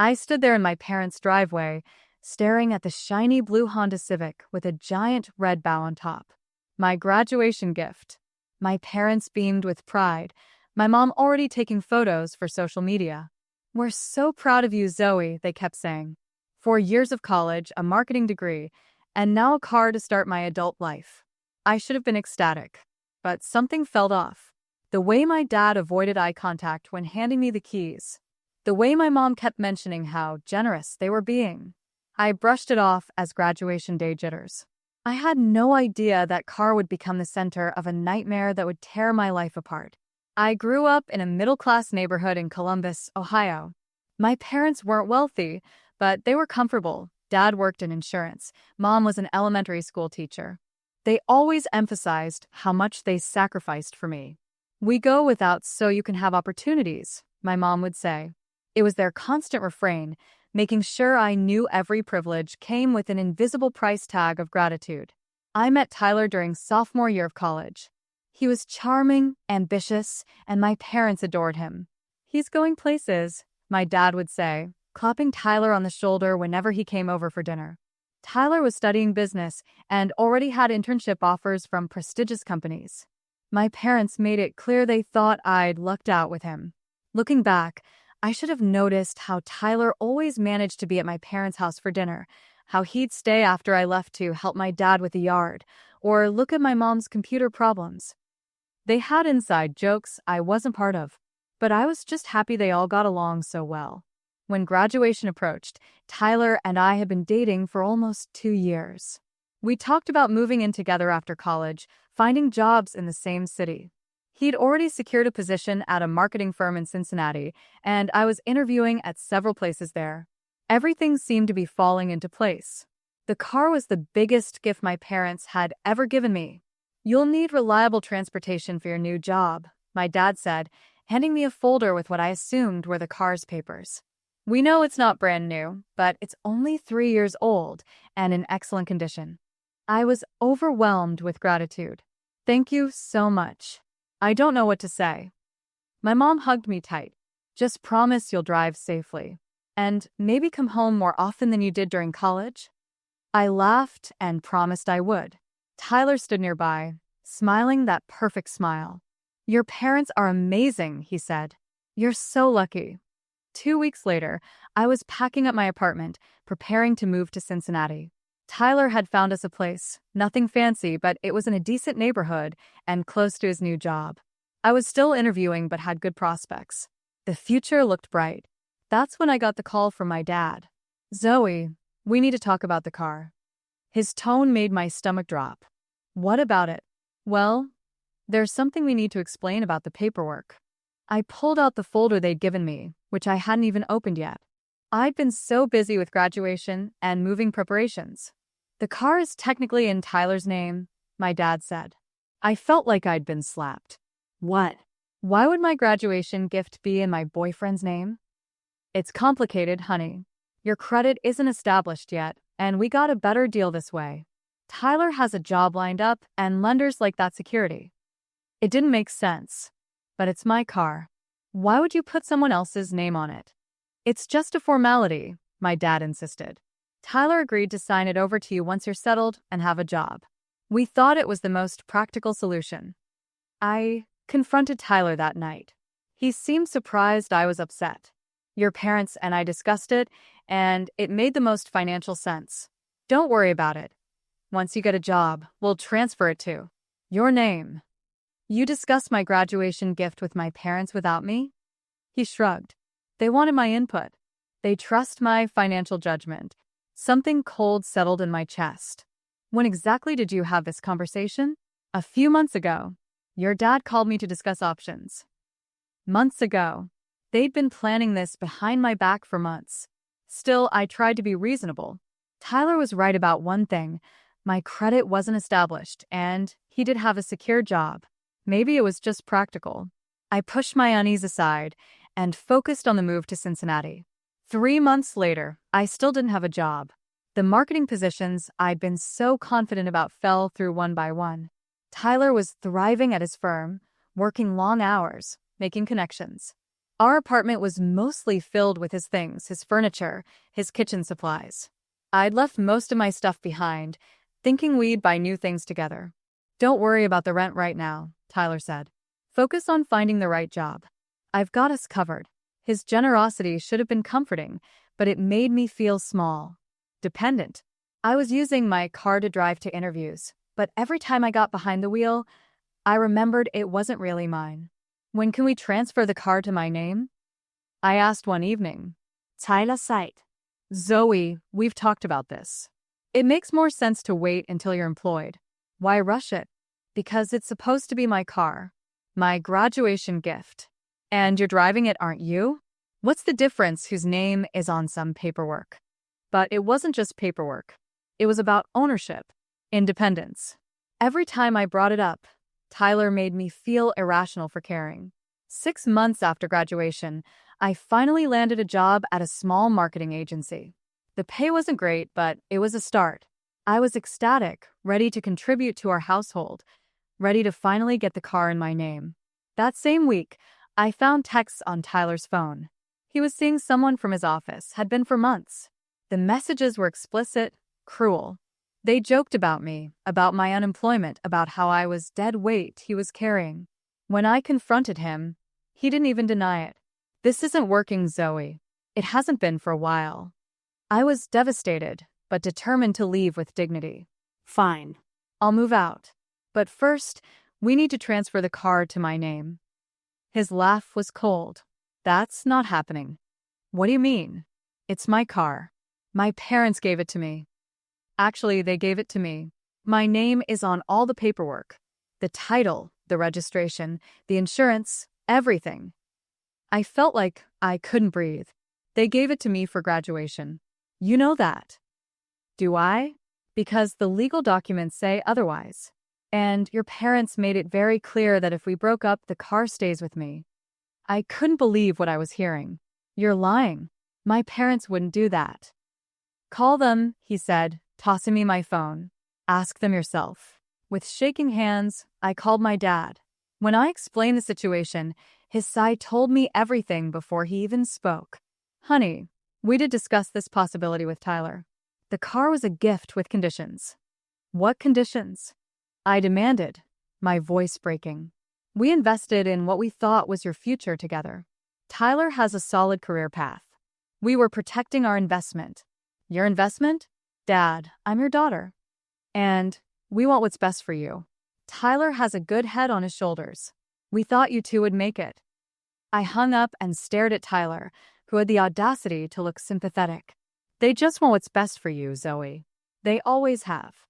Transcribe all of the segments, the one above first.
I stood there in my parents' driveway, staring at the shiny blue Honda Civic with a giant red bow on top. My graduation gift. My parents beamed with pride, my mom already taking photos for social media. "We're so proud of you, Zoe," they kept saying. 4 years of college, a marketing degree, and now a car to start my adult life. I should have been ecstatic. But something felt off. The way my dad avoided eye contact when handing me the keys. The way my mom kept mentioning how generous they were being. I brushed it off as graduation day jitters. I had no idea that car would become the center of a nightmare that would tear my life apart. I grew up in a middle-class neighborhood in Columbus, Ohio. My parents weren't wealthy, but they were comfortable. Dad worked in insurance. Mom was an elementary school teacher. They always emphasized how much they sacrificed for me. "We go without so you can have opportunities," my mom would say. It was their constant refrain, making sure I knew every privilege came with an invisible price tag of gratitude. I met Tyler during sophomore year of college. He was charming, ambitious, and my parents adored him. "He's going places," my dad would say, clapping Tyler on the shoulder whenever he came over for dinner. Tyler was studying business and already had internship offers from prestigious companies. My parents made it clear they thought I'd lucked out with him. Looking back, I should have noticed how Tyler always managed to be at my parents' house for dinner, how he'd stay after I left to help my dad with the yard, or look at my mom's computer problems. They had inside jokes I wasn't part of, but I was just happy they all got along so well. When graduation approached, Tyler and I had been dating for almost 2 years. We talked about moving in together after college, finding jobs in the same city. He'd already secured a position at a marketing firm in Cincinnati, and I was interviewing at several places there. Everything seemed to be falling into place. The car was the biggest gift my parents had ever given me. "You'll need reliable transportation for your new job," my dad said, handing me a folder with what I assumed were the car's papers. "We know it's not brand new, but it's only 3 years old and in excellent condition." I was overwhelmed with gratitude. "Thank you so much. I don't know what to say." My mom hugged me tight. "Just promise you'll drive safely. And maybe come home more often than you did during college?" I laughed and promised I would. Tyler stood nearby, smiling that perfect smile. "Your parents are amazing," he said. "You're so lucky." 2 weeks later, I was packing up my apartment, preparing to move to Cincinnati. Tyler had found us a place, nothing fancy, but it was in a decent neighborhood and close to his new job. I was still interviewing but had good prospects. The future looked bright. That's when I got the call from my dad. "Zoe, we need to talk about the car." His tone made my stomach drop. "What about it?" "Well, there's something we need to explain about the paperwork." I pulled out the folder they'd given me, which I hadn't even opened yet. I'd been so busy with graduation and moving preparations. "The car is technically in Tyler's name," my dad said. I felt like I'd been slapped. "What? Why would my graduation gift be in my boyfriend's name?" "It's complicated, honey. Your credit isn't established yet, and we got a better deal this way. Tyler has a job lined up, and lenders like that security." It didn't make sense. "But it's my car. Why would you put someone else's name on it?" "It's just a formality," my dad insisted. "Tyler agreed to sign it over to you once you're settled and have a job. We thought it was the most practical solution." I confronted Tyler that night. He seemed surprised I was upset. "Your parents and I discussed it, and it made the most financial sense. Don't worry about it. Once you get a job, we'll transfer it to your name." "You discussed my graduation gift with my parents without me?" He shrugged. "They wanted my input. They trust my financial judgment." Something cold settled in my chest. "When exactly did you have this conversation?" "A few months ago. Your dad called me to discuss options." Months ago. They'd been planning this behind my back for months. Still, I tried to be reasonable. Tyler was right about one thing. My credit wasn't established, and he did have a secure job. Maybe it was just practical. I pushed my unease aside and focused on the move to Cincinnati. 3 months later, I still didn't have a job. The marketing positions I'd been so confident about fell through one by one. Tyler was thriving at his firm, working long hours, making connections. Our apartment was mostly filled with his things, his furniture, his kitchen supplies. I'd left most of my stuff behind, thinking we'd buy new things together. "Don't worry about the rent right now," Tyler said. "Focus on finding the right job. I've got us covered." His generosity should have been comforting, but it made me feel small, dependent. I was using my car to drive to interviews, but every time I got behind the wheel, I remembered it wasn't really mine. "When can we transfer the car to my name?" I asked one evening. Tyler sighed. "Zoe, we've talked about this. It makes more sense to wait until you're employed. Why rush it? Because it's supposed to be my car, my graduation gift. And you're driving it, aren't you? What's the difference whose name is on some paperwork?" But it wasn't just paperwork. It was about ownership, independence. Every time I brought it up, Tyler made me feel irrational for caring. 6 months after graduation, I finally landed a job at a small marketing agency. The pay wasn't great, but it was a start. I was ecstatic, ready to contribute to our household, ready to finally get the car in my name. That same week, I found texts on Tyler's phone. He was seeing someone from his office, had been for months. The messages were explicit, cruel. They joked about me, about my unemployment, about how I was dead weight he was carrying. When I confronted him, he didn't even deny it. "This isn't working, Zoe. It hasn't been for a while." I was devastated, but determined to leave with dignity. "Fine. I'll move out. But first, we need to transfer the car to my name." His laugh was cold. "That's not happening." "What do you mean?" "It's my car. My parents gave it to me. Actually, they gave it to me. My name is on all the paperwork. The title, the registration, the insurance, everything." I felt like I couldn't breathe. "They gave it to me for graduation. You know that." "Do I?" "Because the legal documents say otherwise. And your parents made it very clear that if we broke up, the car stays with me." I couldn't believe what I was hearing. "You're lying. My parents wouldn't do that." "Call them," he said, tossing me my phone. "Ask them yourself." With shaking hands, I called my dad. When I explained the situation, his side told me everything before he even spoke. "Honey, we did discuss this possibility with Tyler. The car was a gift with conditions." "What conditions?" I demanded, my voice breaking. "We invested in what we thought was your future together. Tyler has a solid career path. We were protecting our investment." "Your investment?" "Dad, I'm your daughter. And we want what's best for you. Tyler has a good head on his shoulders. We thought you two would make it." I hung up and stared at Tyler, who had the audacity to look sympathetic. "They just want what's best for you, Zoe. They always have."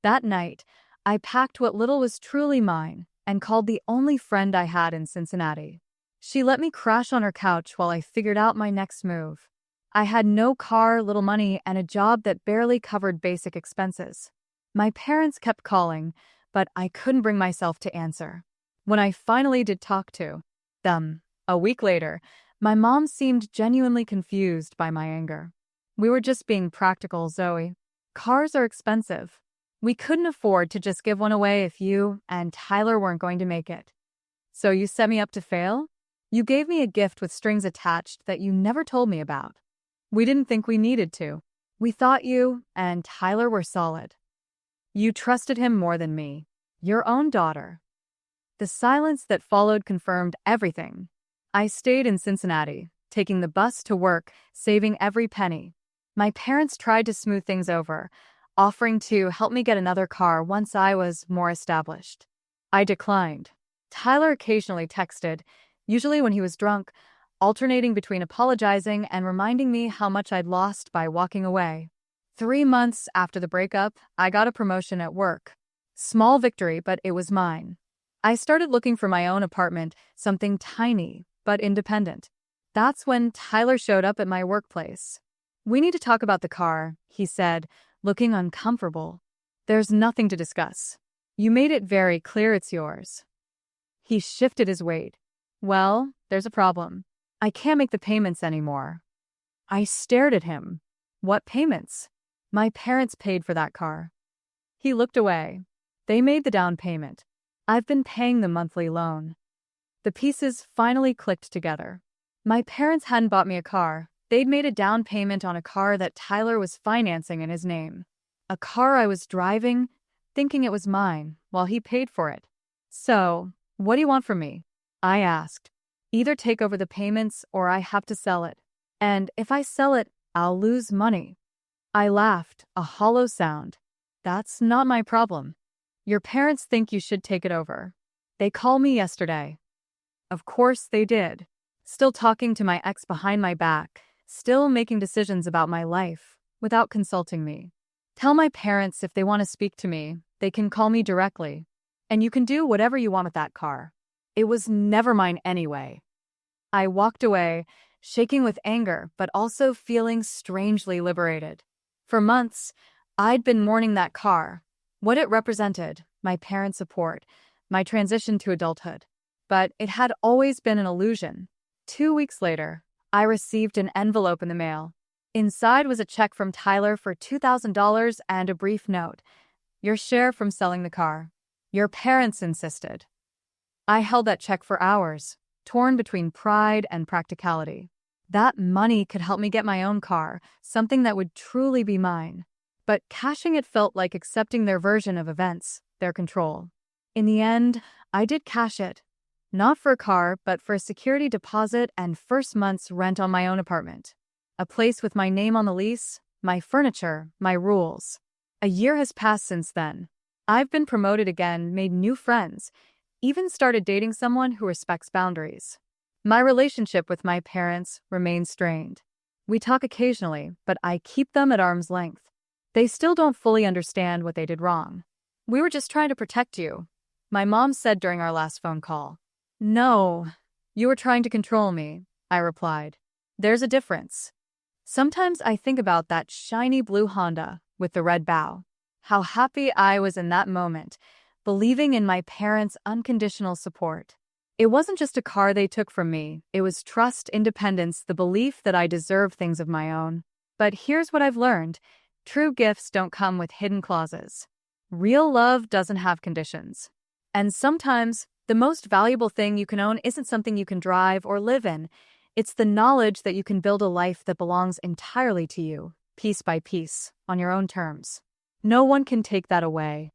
That night, I packed what little was truly mine and called the only friend I had in Cincinnati. She let me crash on her couch while I figured out my next move. I had no car, little money, and a job that barely covered basic expenses. My parents kept calling, but I couldn't bring myself to answer. When I finally did talk to them, a week later, my mom seemed genuinely confused by my anger. "We were just being practical, Zoe. Cars are expensive. We couldn't afford to just give one away if you and Tyler weren't going to make it. So you set me up to fail? You gave me a gift with strings attached that you never told me about. We didn't think we needed to. We thought you and Tyler were solid. You trusted him more than me, your own daughter." The silence that followed confirmed everything. I stayed in Cincinnati, taking the bus to work, saving every penny. My parents tried to smooth things over, offering to help me get another car once I was more established. I declined. Tyler occasionally texted, usually when he was drunk, alternating between apologizing and reminding me how much I'd lost by walking away. 3 months after the breakup, I got a promotion at work. Small victory, but it was mine. I started looking for my own apartment, something tiny but independent. That's when Tyler showed up at my workplace. "We need to talk about the car," he said, looking uncomfortable. "There's nothing to discuss. You made it very clear it's yours." He shifted his weight. "Well, there's a problem. I can't make the payments anymore." I stared at him. "What payments?" "My parents paid for that car." He looked away. "They made the down payment. I've been paying the monthly loan." The pieces finally clicked together. My parents hadn't bought me a car. They'd made a down payment on a car that Tyler was financing in his name. A car I was driving, thinking it was mine, while he paid for it. So, what do you want from me? I asked. Either take over the payments or I have to sell it. And if I sell it, I'll lose money. I laughed, a hollow sound. That's not my problem. Your parents think you should take it over. They called me yesterday. Of course they did. Still talking to my ex behind my back, still making decisions about my life, without consulting me. Tell my parents if they want to speak to me, they can call me directly. And you can do whatever you want with that car. It was never mine anyway. I walked away, shaking with anger, but also feeling strangely liberated. For months, I'd been mourning that car, what it represented, my parents' support, my transition to adulthood. But it had always been an illusion. 2 weeks later, I received an envelope in the mail. Inside was a check from Tyler for $2,000 and a brief note. Your share from selling the car. Your parents insisted. I held that check for hours, torn between pride and practicality. That money could help me get my own car, something that would truly be mine. But cashing it felt like accepting their version of events, their control. In the end, I did cash it. Not for a car, but for a security deposit and first month's rent on my own apartment. A place with my name on the lease, my furniture, my rules. A year has passed since then. I've been promoted again, made new friends, even started dating someone who respects boundaries. My relationship with my parents remains strained. We talk occasionally, but I keep them at arm's length. They still don't fully understand what they did wrong. We were just trying to protect you, my mom said during our last phone call. No, you were trying to control me, I replied. There's a difference. Sometimes I think about that shiny blue Honda with the red bow. How happy I was in that moment, believing in my parents' unconditional support. It wasn't just a car they took from me, it was trust, independence, the belief that I deserve things of my own. But here's what I've learned. True gifts don't come with hidden clauses. Real love doesn't have conditions. And sometimes, the most valuable thing you can own isn't something you can drive or live in. It's the knowledge that you can build a life that belongs entirely to you, piece by piece, on your own terms. No one can take that away.